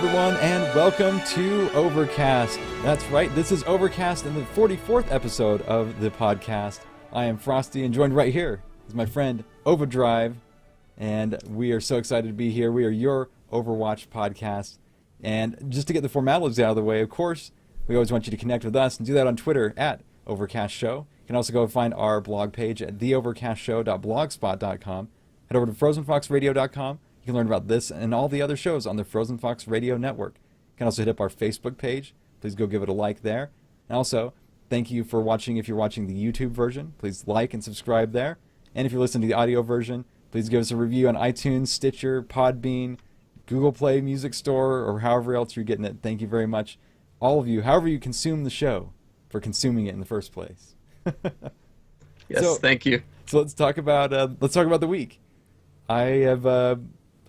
everyone, and welcome to Overcast. That's right, this is Overcast and the 44th episode of the podcast. I am Frostee, and joined right here is my friend Ovadrive, and we are so excited to be here. We are your Overwatch podcast, and just to get the formalities out of the way, of course, we always want you to connect with us and do that on Twitter at Overcast Show. You can also go find our blog page at theovercastshow.blogspot.com. Head over to frozenfoxradio.com. You can learn about this and all the other shows on the Frozen Fox Radio Network. You can also hit up our Facebook page. Please go give it a like there. And also, thank you for watching. If you're watching the YouTube version, please like and subscribe there. And if you're listening to the audio version, please give us a review on iTunes, Stitcher, Podbean, Google Play Music Store, or however else you're getting it. Thank you very much, all of you, however you consume the show, for consuming it in the first place. Yes, thank you. So let's talk about the week.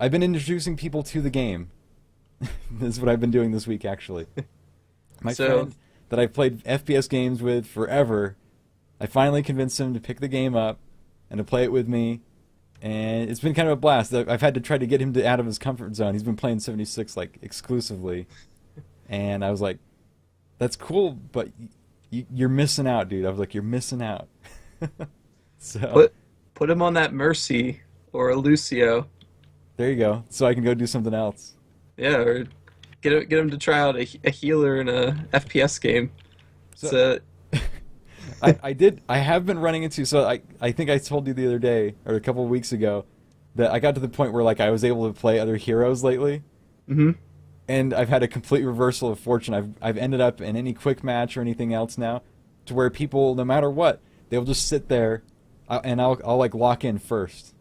I've been introducing people to the game. This is what I've been doing this week, actually. My friend that I've played FPS games with forever, I finally convinced him to pick the game up and to play it with me, and it's been kind of a blast. I've had to try to get him out of his comfort zone. He's been playing 76 like exclusively, and I was like, "That's cool, but you're missing out, dude." I was like, "You're missing out." So put him on that Mercy or a Lucio. There you go. So I can go do something else. Yeah, or get him to try out a healer in a FPS game. So, I have been running into, so I think I told you the other day, or a couple of weeks ago, that I got to the point where like I was able to play other heroes lately. Mm-hmm. And I've had a complete reversal of fortune. I've ended up in any quick match or anything else now, to where people, no matter what, they'll just sit there, and I'll like lock in first,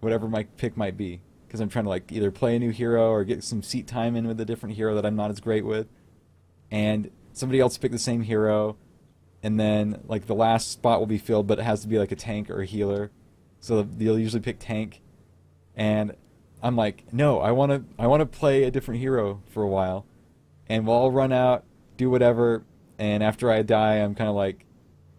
whatever my pick might be. Because I'm trying to like either play a new hero or get some seat time in with a different hero that I'm not as great with, and somebody else pick the same hero, and then like the last spot will be filled, but it has to be like a tank or a healer, so they'll usually pick tank, and I'm like, no, I want to play a different hero for a while, and we'll all run out, do whatever, and after I die, I'm kind of like,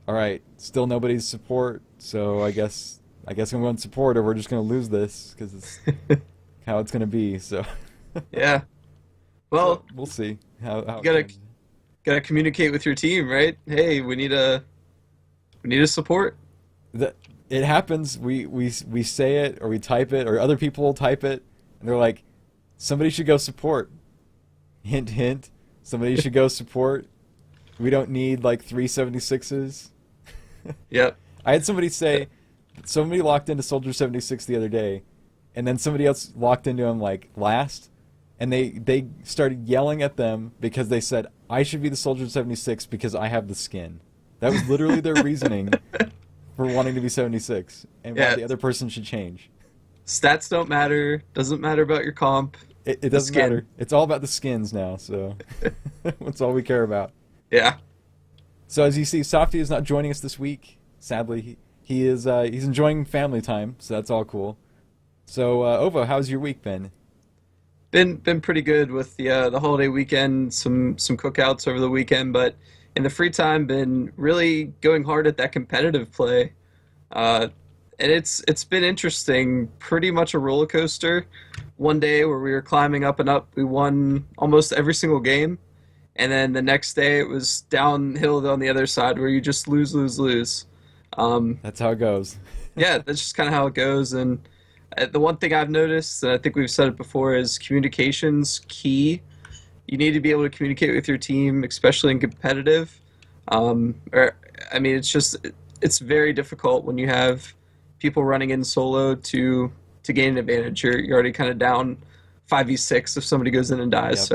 all right, still nobody's support, so I guess I'm going support, or we're just going to lose this, because it's how it's going to be, so. Yeah. Well, so we'll see how you gotta communicate with your team, right? Hey, we need a support. It happens. We say it, or we type it, or other people will type it, and they're like, somebody should go support. Hint, hint. Somebody should go support. We don't need like 376s. Yep. I had somebody say, somebody locked into Soldier 76 the other day, and then somebody else locked into him like last, and they started yelling at them because they said, I should be the Soldier 76 because I have the skin. That was literally their reasoning for wanting to be 76, and why the other person should change. Stats don't matter. Doesn't matter about your comp. It doesn't matter. It's all about the skins now, so that's all we care about. Yeah. So as you see, Softy is not joining us this week. Sadly, he's enjoying family time, so that's all cool. So, Ovo, how's your week been? Been pretty good with the holiday weekend, some cookouts over the weekend, but in the free time, been really going hard at that competitive play, and it's been interesting. Pretty much a roller coaster. One day where we were climbing up and up, we won almost every single game, and then the next day it was downhill on the other side where you just lose. That's how it goes. Yeah, that's just kind of how it goes. And the one thing I've noticed, and I think we've said it before, is communication's key. You need to be able to communicate with your team, especially in competitive. It's very difficult when you have people running in solo to gain an advantage. You're already kind of down 5v6 if somebody goes in and dies.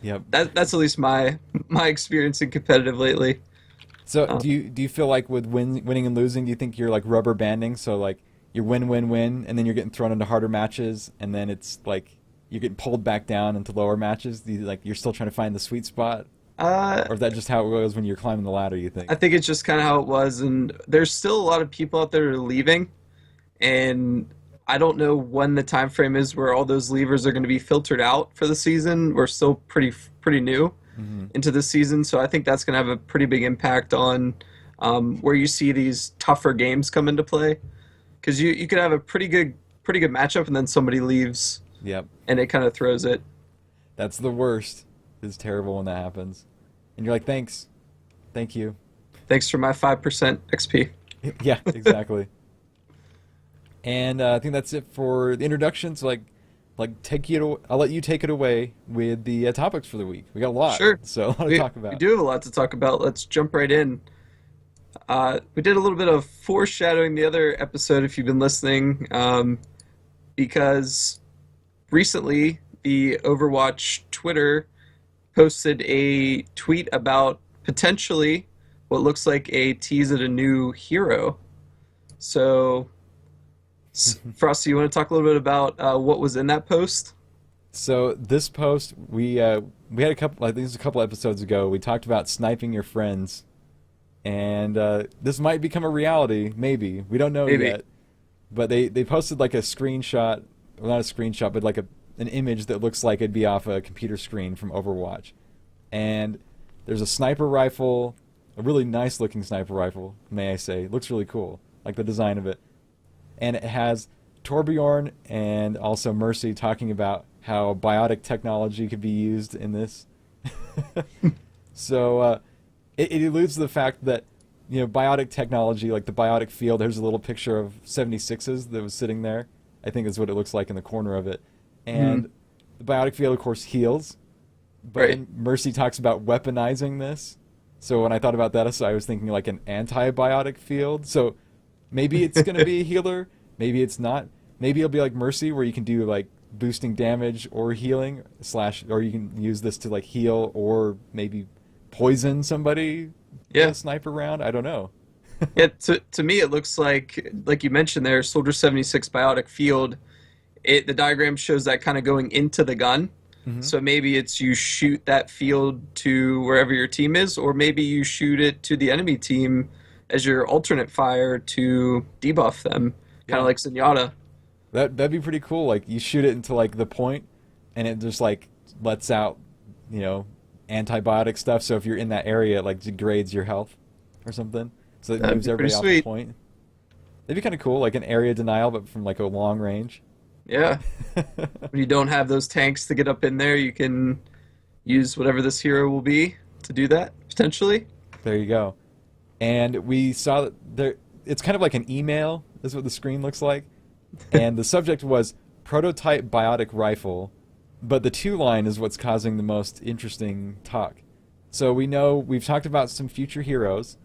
Yep. That's at least my experience in competitive lately. So do you feel like with winning and losing, do you think you're like rubber banding? So like you win, and then you're getting thrown into harder matches, and then it's like you're getting pulled back down into lower matches? You're still trying to find the sweet spot? Or is that just how it goes when you're climbing the ladder, you think? I think it's just kind of how it was, and there's still a lot of people out there who are leaving, and I don't know when the time frame is where all those leavers are going to be filtered out for the season. We're still pretty new into the season, so I think that's going to have a pretty big impact on where you see these tougher games come into play, because you could have a pretty good matchup and then somebody leaves. Yep. And it kind of throws it. That's the worst. It's terrible when that happens. And you're like, thanks. Thank you. Thanks for my 5% XP. Yeah, exactly. And I think that's it for the introductions. I'll let you take it away with the topics for the week. We got a lot, Sure. so a lot to We, talk we about. do have a lot to talk about. Let's jump right in. We did a little bit of foreshadowing the other episode if you've been listening, because recently the Overwatch Twitter posted a tweet about potentially what looks like a tease at a new hero. So, Frosty, you want to talk a little bit about what was in that post? So this post, we had a couple. I think it was a couple episodes ago. We talked about sniping your friends, and this might become a reality. Maybe we don't know Maybe. yet. But they posted like a screenshot, well, not a screenshot, but like an image that looks like it'd be off a computer screen from Overwatch, and there's a sniper rifle, a really nice looking sniper rifle, may I say. It looks really cool, like the design of it, and it has Torbjorn and also Mercy talking about how biotic technology could be used in this. So it alludes to the fact that biotic technology, like the biotic field. There's a little picture of 76s that was sitting there. I think is what it looks like in the corner of it. And the biotic field, of course, heals. But Right. then Mercy talks about weaponizing this. So when I thought about that, so I was thinking like an antibiotic field. So maybe it's going to be a healer. Maybe it's not. Maybe it'll be like Mercy, where you can do like boosting damage or healing or you can use this to like heal or maybe poison somebody. Yeah. A sniper round. I don't know. Yeah, to me it looks like you mentioned there, Soldier 76 biotic field. The diagram shows that kind of going into the gun. So maybe it's you shoot that field to wherever your team is, or maybe you shoot it to the enemy team as your alternate fire to debuff them, kind Yeah. of like Zenyatta. That'd be pretty cool. Like you shoot it into like the point, and it just like lets out, antibiotic stuff. So if you're in that area, it like degrades your health or something. So it That'd moves be everybody pretty off the sweet. point. That'd be kind of cool, like an area denial, but from like a long range. Yeah. When you don't have those tanks to get up in there, you can use whatever this hero will be to do that, potentially. There you go. And we saw that there. It's kind of like an email. Is what the screen looks like. And the subject was prototype biotic rifle, but the 2 line is what's causing the most interesting talk. So we know we've talked about some future heroes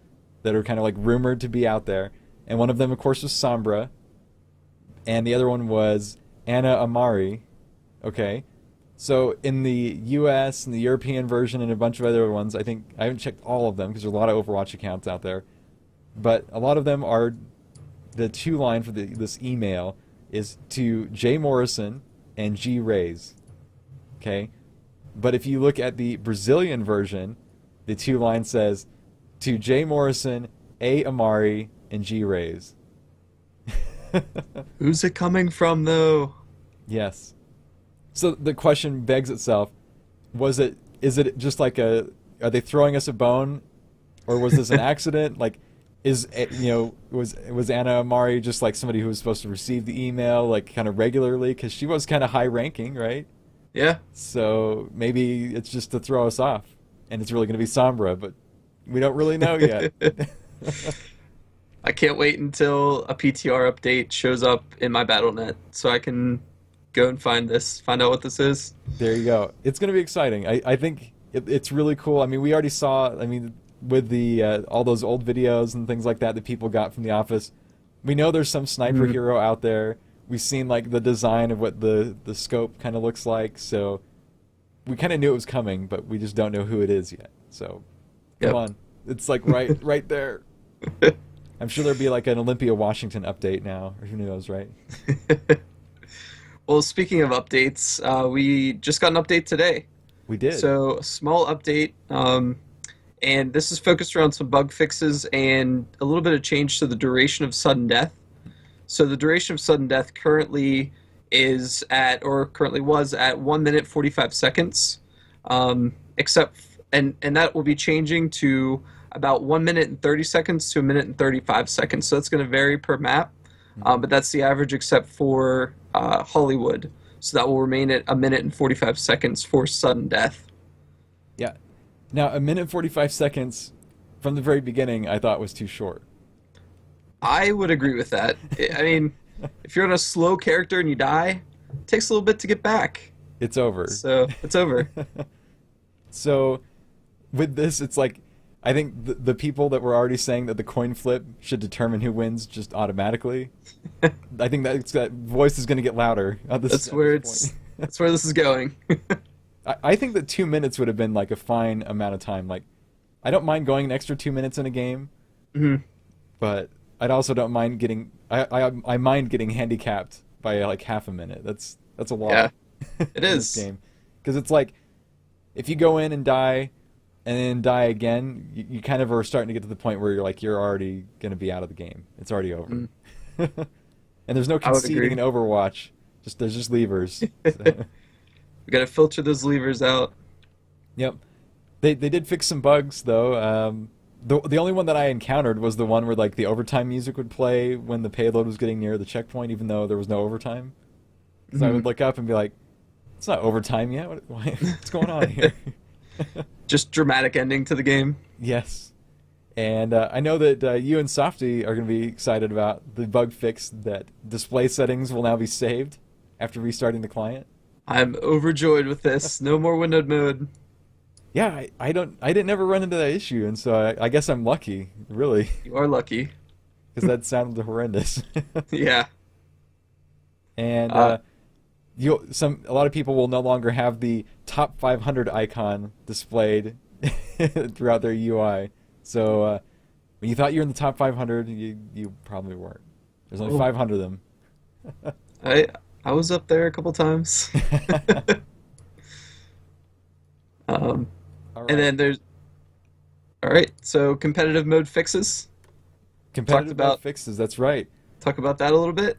that are kind of like rumored to be out there, and one of them, of course, was Sombra, and the other one was Anna Amari. Okay, so in the U.S. and the European version and a bunch of other ones, I think I haven't checked all of them because there's a lot of Overwatch accounts out there, but a lot of them are the 2 line for this email is to Jay Morrison and G Rays. Okay, but if you look at the Brazilian version, the 2 line says to Jay Morrison, A Amari, and G Rays. Who's it coming from, though? Yes. So the question begs itself: is it just like are they throwing us a bone, or was this an accident? Like, was Anna Amari just like somebody who was supposed to receive the email like kind of regularly, because she was kind of high ranking, right? Yeah. So maybe it's just to throw us off, and it's really going to be Sombra, but we don't really know yet. I can't wait until a PTR update shows up in my BattleNet so I can go and find out what this is. There you go. It's going to be exciting. I think it's really cool. I mean, we already saw, with the all those old videos and things like that people got from The Office, we know there's some sniper hero out there. We've seen like the design of what the scope kind of looks like, so we kind of knew it was coming, but we just don't know who it is yet. So come on. It's like right there. I'm sure there'll be like an Olympia Washington update now, or who knows, right? Well, speaking of updates, we just got an update today. We did. So, a small update, and this is focused around some bug fixes and a little bit of change to the duration of sudden death. So, the duration of sudden death currently was at 1 minute 45 seconds, and that will be changing to about 1 minute and 30 seconds to 1 minute and 35 seconds. So that's going to vary per map, but that's the average except for Hollywood. so that will remain at 1 minute and 45 seconds for sudden death. Yeah. Now, 1 minute and 45 seconds from the very beginning, I thought was too short. I would agree with that. I mean, if you're on a slow character and you die, it takes a little bit to get back. It's over. So it's over. So with this, it's like, I think the people that were already saying that the coin flip should determine who wins just automatically, I think that voice is going to get louder. That's where this is going. I think that 2 minutes would have been like a fine amount of time. Like, I don't mind going an extra 2 minutes in a game, but I also don't mind getting. I mind getting handicapped by like half a minute. That's a lot. Yeah, it in is. this game, because it's like if you go in and die, and then die again, you kind of are starting to get to the point where you're already going to be out of the game. It's already over. And there's no conceding in Overwatch. There's just levers. So. We got to filter those levers out. Yep. They did fix some bugs though. The only one that I encountered was the one where like the overtime music would play when the payload was getting near the checkpoint, even though there was no overtime. So I would look up and be like, "It's not overtime yet. What's going on here?" Just dramatic ending to the game. Yes. And I know that you and Softy are going to be excited about the bug fix that display settings will now be saved after restarting the client. I'm overjoyed with this. No more windowed mode. Yeah, I didn't ever run into that issue, and so I guess I'm lucky, really. You are lucky. Because that sounded horrendous. Yeah. And a lot of people will no longer have the top 500 icon displayed throughout their UI. So when you thought you were in the top 500, you probably weren't. There's only 500 of them. I was up there a couple times. And then there's... All right, so competitive mode fixes. Competitive mode fixes, that's right. Talk about that a little bit.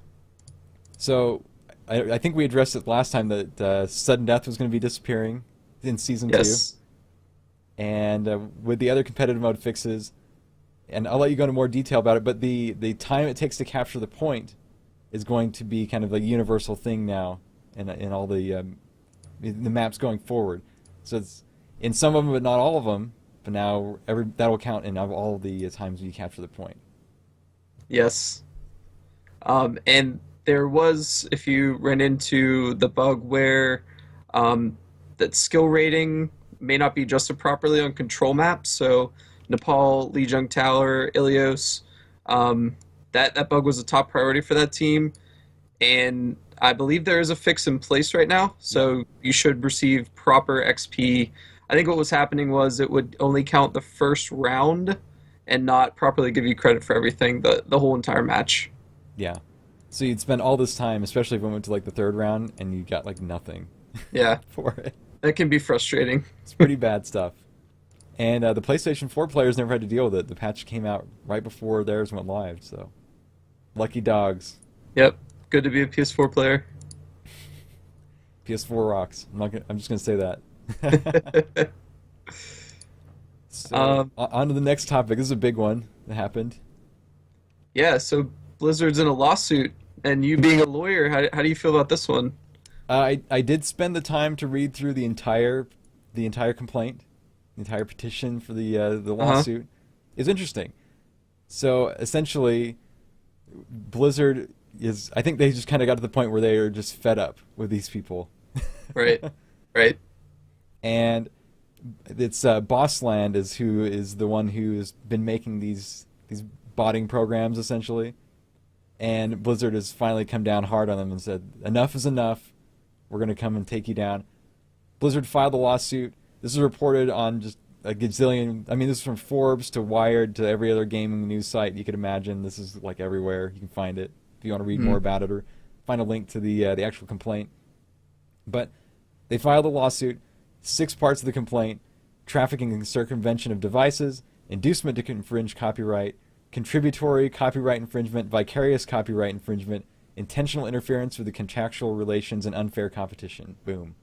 So I think we addressed it last time that sudden death was going to be disappearing in Season 2. And with the other competitive mode fixes, and I'll let you go into more detail about it, but the time it takes to capture the point is going to be kind of a universal thing now in all the maps going forward. So it's in some of them, but not all of them. But now that will count in all the times you capture the point. Yes. And there was, if you ran into the bug where that skill rating may not be adjusted properly on control maps, so Nepal, Lijiang Tower, Ilios, that bug was a top priority for that team, and I believe there is a fix in place right now, so you should receive proper XP. I think what was happening was it would only count the first round and not properly give you credit for everything, the whole entire match. Yeah. So you'd spend all this time, especially if we went to like the third round, and you got like nothing. Yeah. For it. That can be frustrating. It's pretty bad stuff. And the PlayStation 4 players never had to deal with it. The patch came out right before theirs went live, so lucky dogs. Yep. Good to be a PS4 player. PS4 rocks. I'm just gonna say that. So on to the next topic. This is a big one that happened. Yeah. So Blizzard's in a lawsuit, and you being a lawyer, how do you feel about this one? I did spend the time to read through the entire complaint, the entire petition for the lawsuit. It's interesting. So essentially, Blizzard is. I think they just kind of got to the point where they are just fed up with these people. Right. Right. And it's Bossland is the one who has been making these botting programs essentially, and Blizzard has finally come down hard on them and said enough is enough. We're going to come and take you down. Blizzard filed a lawsuit. This is reported on just a gazillion. I mean, this is from Forbes to Wired to every other gaming news site you could imagine. This is like everywhere. You can find it if you want to read more about it or find a link to the actual complaint. But they filed a lawsuit. 6 parts of the complaint: trafficking and circumvention of devices, inducement to infringe copyright, contributory copyright infringement, vicarious copyright infringement, intentional interference with the contractual relations, and unfair competition. Boom.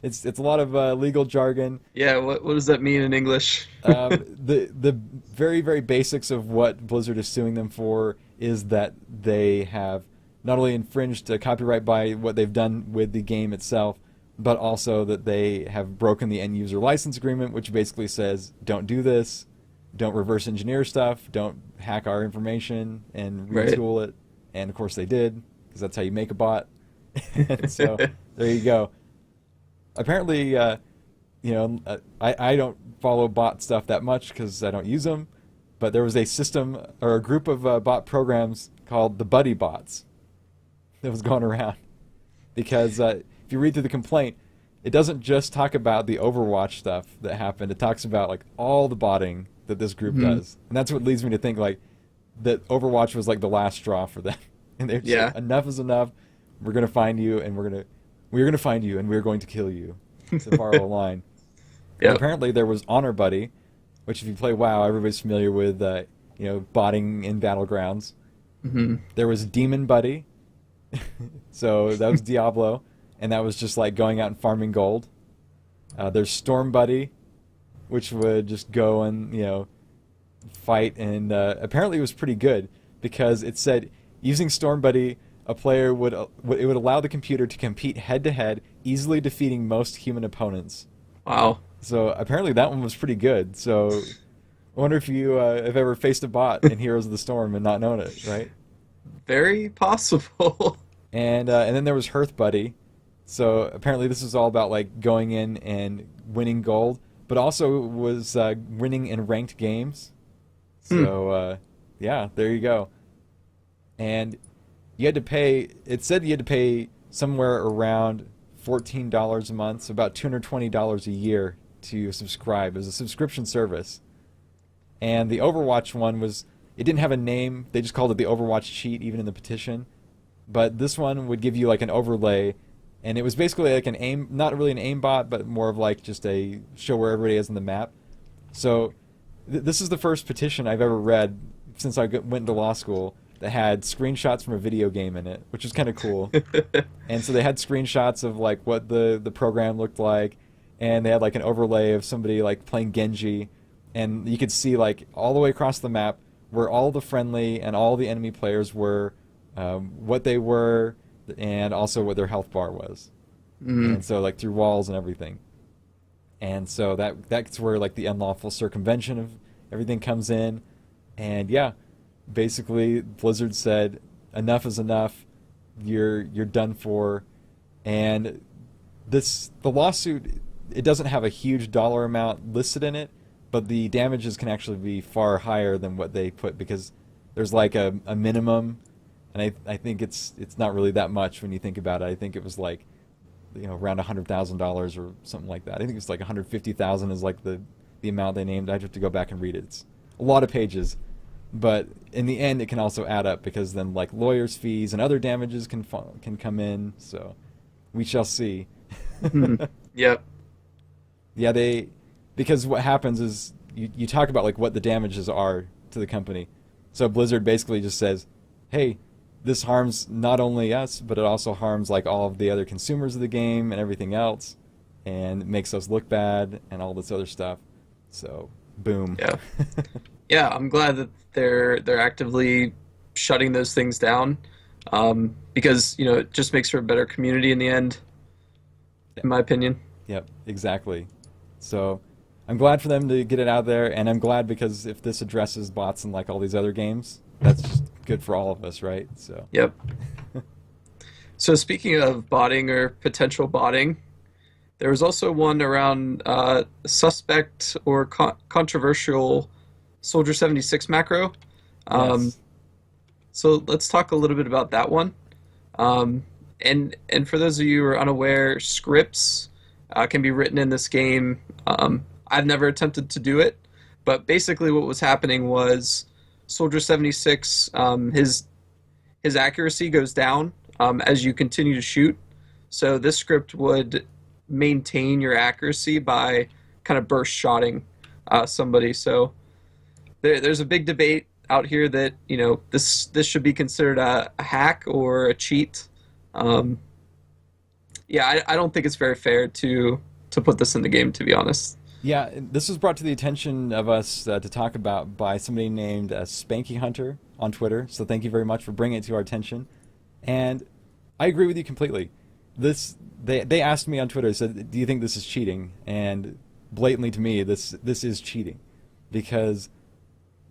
It's a lot of legal jargon. Yeah, what does that mean in English? The very, very basics of what Blizzard is suing them for is that they have not only infringed copyright by what they've done with the game itself, but also that they have broken the end user license agreement, which basically says don't do this, don't reverse engineer stuff, don't hack our information and retool it. And of course they did, because that's how you make a bot. So there you go. Apparently, I don't follow bot stuff that much because I don't use them, but there was a system or a group of bot programs called the Buddy Bots that was going around. Because if you read through the complaint, it doesn't just talk about the Overwatch stuff that happened. It talks about like all the botting that this group does, and that's what leads me to think like that Overwatch was like the last straw for them. And they're just like, enough is enough. We're gonna find you, and we're gonna find you, and we're going to kill you. To borrow a line. Yep. Apparently there was Honor Buddy, which if you play WoW, everybody's familiar with, botting in Battlegrounds. There was Demon Buddy, so that was Diablo, and that was just like going out and farming gold. There's Storm Buddy, which would just go and fight, and apparently it was pretty good because it said using Storm Buddy, a player would allow the computer to compete head to head, easily defeating most human opponents. Wow. So apparently that one was pretty good. So I wonder if you have ever faced a bot in Heroes of the Storm and not known it, right? Very possible. And then there was Hearth Buddy. So apparently this is all about like going in and winning gold, but also was winning in ranked games. So yeah, there you go. And you had to pay. It said you had to pay somewhere around $14 a month, so about $220 a year to subscribe. It was a subscription service. And the Overwatch one was, it didn't have a name. They just called it the Overwatch cheat, even in the petition. But this one would give you like an overlay, and it was basically like an aim, not really an aimbot, but more of like just a show where everybody is on the map. So this is the first petition I've ever read since I went into law school that had screenshots from a video game in it, which was kind of cool. And so they had screenshots of like what the program looked like, and they had like an overlay of somebody like playing Genji, and you could see like all the way across the map where all the friendly and all the enemy players were, what they were, and also what their health bar was. And so like through walls and everything. And so that's where like the unlawful circumvention of everything comes in. And yeah, basically Blizzard said enough is enough, you're done for. And the lawsuit, it doesn't have a huge dollar amount listed in it, but the damages can actually be far higher than what they put, because there's like a minimum, and I think it's not really that much when you think about it. I think it was like around $100,000 or something like that. I think it's like $150,000 is like the amount they named. I'd have to go back and read it. It's a lot of pages. But in the end, it can also add up, because then like lawyers' fees and other damages can come in. So we shall see. Yep. Yeah, because what happens is you talk about like what the damages are to the company. So Blizzard basically just says, hey, this harms not only us, but it also harms like all of the other consumers of the game and everything else, and it makes us look bad and all this other stuff. So boom. Yeah. Yeah, I'm glad that they're actively shutting those things down, because it just makes for a better community in the end, in my opinion. Yep, exactly. So I'm glad for them to get it out there, and I'm glad because if this addresses bots in like all these other games, that's just good for all of us, right? So yep. So speaking of botting or potential botting, there was also one around suspect or controversial Soldier 76 macro. Yes. So let's talk a little bit about that one. And for those of you who are unaware, scripts can be written in this game. I've never attempted to do it, but basically what was happening was Soldier 76, his accuracy goes down as you continue to shoot. So this script would maintain your accuracy by kind of burst shotting somebody. So there's a big debate out here that this should be considered a hack or a cheat. Yeah, I don't think it's very fair to put this in the game, to be honest. Yeah, this was brought to the attention of us to talk about by somebody named Spanky Hunter on Twitter. So thank you very much for bringing it to our attention. And I agree with you completely. They asked me on Twitter, said, "Do you think this is cheating?" And blatantly to me, this is cheating, because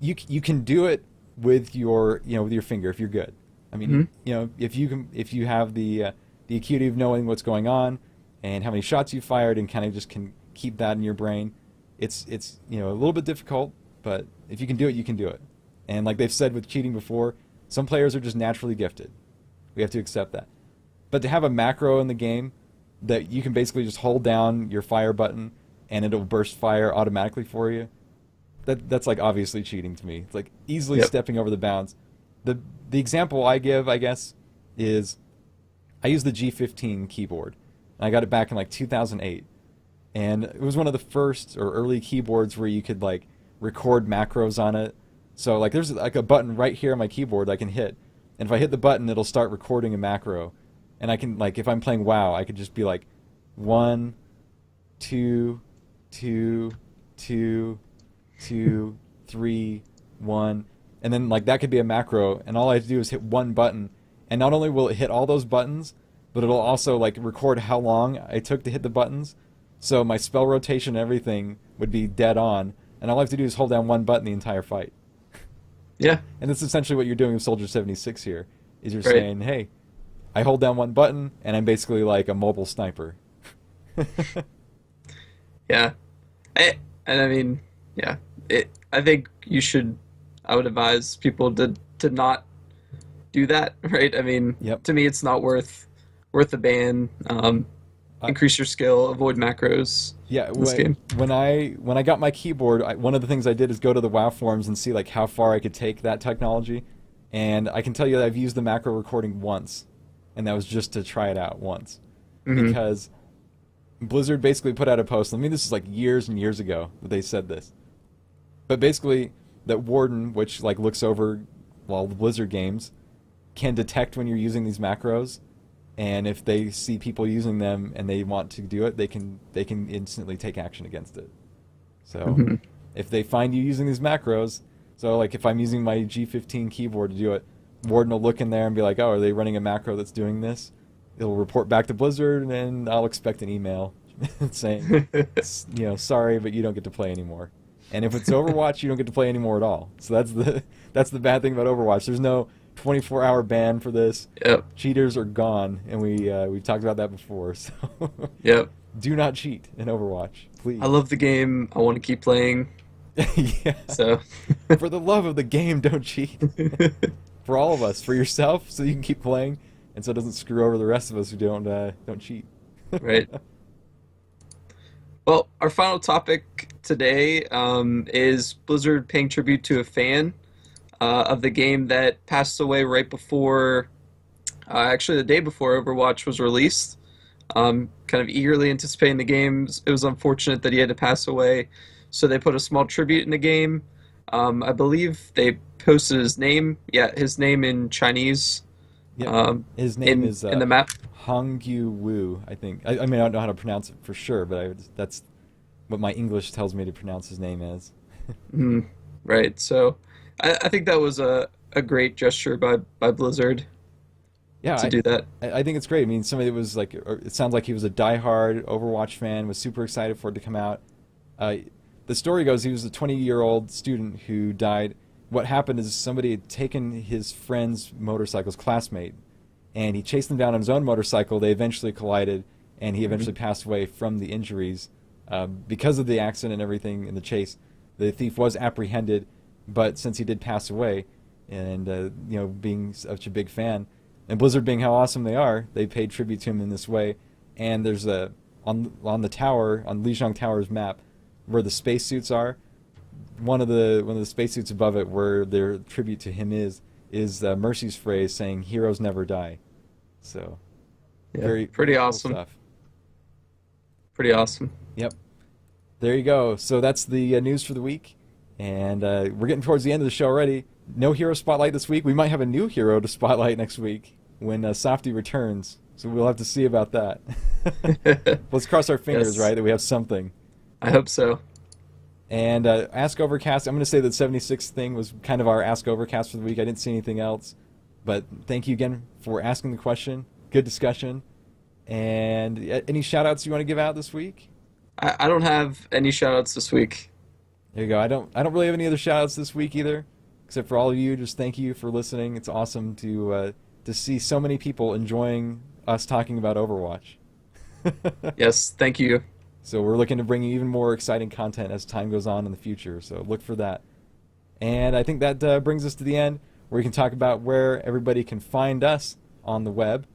you can do it with your with your finger if you're good. I mean, if you have the acuity of knowing what's going on and how many shots you fired and kind of just can keep that in your brain, it's a little bit difficult, but if you can do it, you can do it. And like they've said with cheating before, some players are just naturally gifted. We have to accept that. But to have a macro in the game that you can basically just hold down your fire button and it'll burst fire automatically for you, that's like obviously cheating to me. It's like easily stepping over the bounds. The example I give, I guess, is I use the G15 keyboard. And I got it back in like 2008. And it was one of the first or early keyboards where you could like record macros on it. So like there's like a button right here on my keyboard I can hit. And if I hit the button, it'll start recording a macro. And I can, like, if I'm playing WoW, I could just be like 1, 2, 2, 2, 2, 3, 1. And then like that could be a macro, and all I have to do is hit one button, and not only will it hit all those buttons, but it'll also like record how long I took to hit the buttons. So my spell rotation and everything would be dead on, and all I have to do is hold down one button the entire fight. Yeah. And that's essentially what you're doing with Soldier 76 here, is you're saying, hey, I hold down one button, and I'm basically like a mobile sniper. Yeah. I mean, yeah. I think I would advise people to not do that, right? I mean, to me, it's not worth the ban. Increase your skill, avoid macros. Yeah, in this game. When I got my keyboard, one of the things I did is go to the WoW forums and see like how far I could take that technology, and I can tell you that I've used the macro recording once, and that was just to try it out once, because Blizzard basically put out a post. I mean, this is like years and years ago that they said this, but basically that Warden, which like looks over all the Blizzard games, can detect when you're using these macros. And if they see people using them and they want to do it, they can instantly take action against it. So if they find you using these macros, so like if I'm using my G15 keyboard to do it, Warden will look in there and be like, oh, are they running a macro that's doing this? It'll report back to Blizzard, and I'll expect an email saying, sorry, but you don't get to play anymore. And if it's Overwatch, you don't get to play anymore at all. So that's the bad thing about Overwatch. There's no 24-hour ban for this. Yep. Cheaters are gone, and we've talked about that before. So yep. Do not cheat in Overwatch, please. I love the game. I want to keep playing. Yeah. So for the love of the game, don't cheat. For all of us, for yourself, so you can keep playing, and so it doesn't screw over the rest of us who don't cheat. Right. Well, our final topic today is Blizzard paying tribute to a fan of the game that passed away right before, actually the day before Overwatch was released. Kind of eagerly anticipating the games. It was unfortunate that he had to pass away, so they put a small tribute in the game. I believe they posted his name. Yeah, his name in Chinese. Yeah, his name is in the map. Hongyu Wu, I think. I mean, I don't know how to pronounce it for sure, but that's what my English tells me to pronounce his name as. Right. So, I think that was a great gesture by Blizzard. Yeah, to do that. I think it's great. I mean, somebody that was like, it sounds like he was a diehard Overwatch fan, was super excited for it to come out. The story goes he was a 20-year-old student who died. What happened is somebody had taken his friend's motorcycle, his classmate, and he chased them down on his own motorcycle. They eventually collided, and he eventually passed away from the injuries. Because of the accident and everything in the chase, the thief was apprehended, but since he did pass away, and being such a big fan, and Blizzard being how awesome they are, they paid tribute to him in this way. And there's on the tower, on Lijiang Tower's map, where the spacesuits are, one of the spacesuits above it, where their tribute to him is Mercy's phrase saying "Heroes never die." So, yeah, pretty awesome stuff. Pretty awesome. Yep. There you go. So that's the news for the week, and we're getting towards the end of the show already. No hero spotlight this week. We might have a new hero to spotlight next week when Softy returns. So we'll have to see about that. Let's cross our fingers, right, that we have something. I hope so. And Ask Overcast, I'm going to say that 76 thing was kind of our Ask Overcast for the week. I didn't see anything else. But thank you again for asking the question. Good discussion. And any shout outs you want to give out this week? I don't have any shout outs this week. There you go. I don't really have any other shout outs this week either. Except for all of you, just thank you for listening. It's awesome to see so many people enjoying us talking about Overwatch. Yes, thank you. So we're looking to bring you even more exciting content as time goes on in the future. So look for that. And I think that brings us to the end where we can talk about where everybody can find us on the web.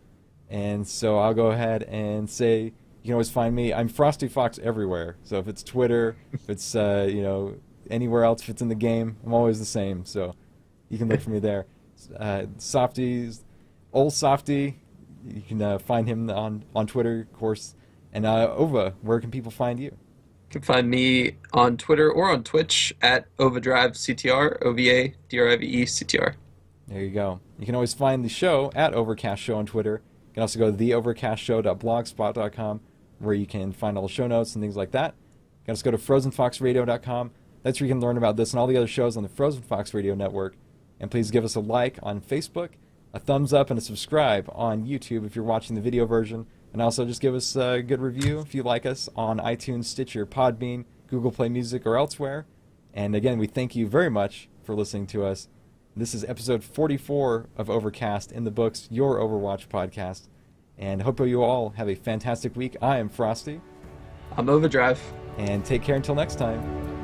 And so I'll go ahead and say you can always find me. I'm Frosty Fox everywhere. So if it's Twitter, if it's anywhere else, if it's in the game, I'm always the same. So you can look for me there. Softy's old Softy. You can find him on Twitter, of course. And Ova, where can people find you? You can find me on Twitter or on Twitch at Ovadrive CTR, OVADRIVE CTR. There you go. You can always find the show at Overcast Show on Twitter. You can also go to theovercastshow.blogspot.com where you can find all the show notes and things like that. You can also go to frozenfoxradio.com. That's where you can learn about this and all the other shows on the Frozen Fox Radio Network. And please give us a like on Facebook, a thumbs up, and a subscribe on YouTube if you're watching the video version. And also just give us a good review if you like us on iTunes, Stitcher, Podbean, Google Play Music, or elsewhere. And again, we thank you very much for listening to us. This is episode 44 of Overcast in the books, your Overwatch podcast. And hope you all have a fantastic week. I am Frosty. I'm Ovadrive. And take care until next time.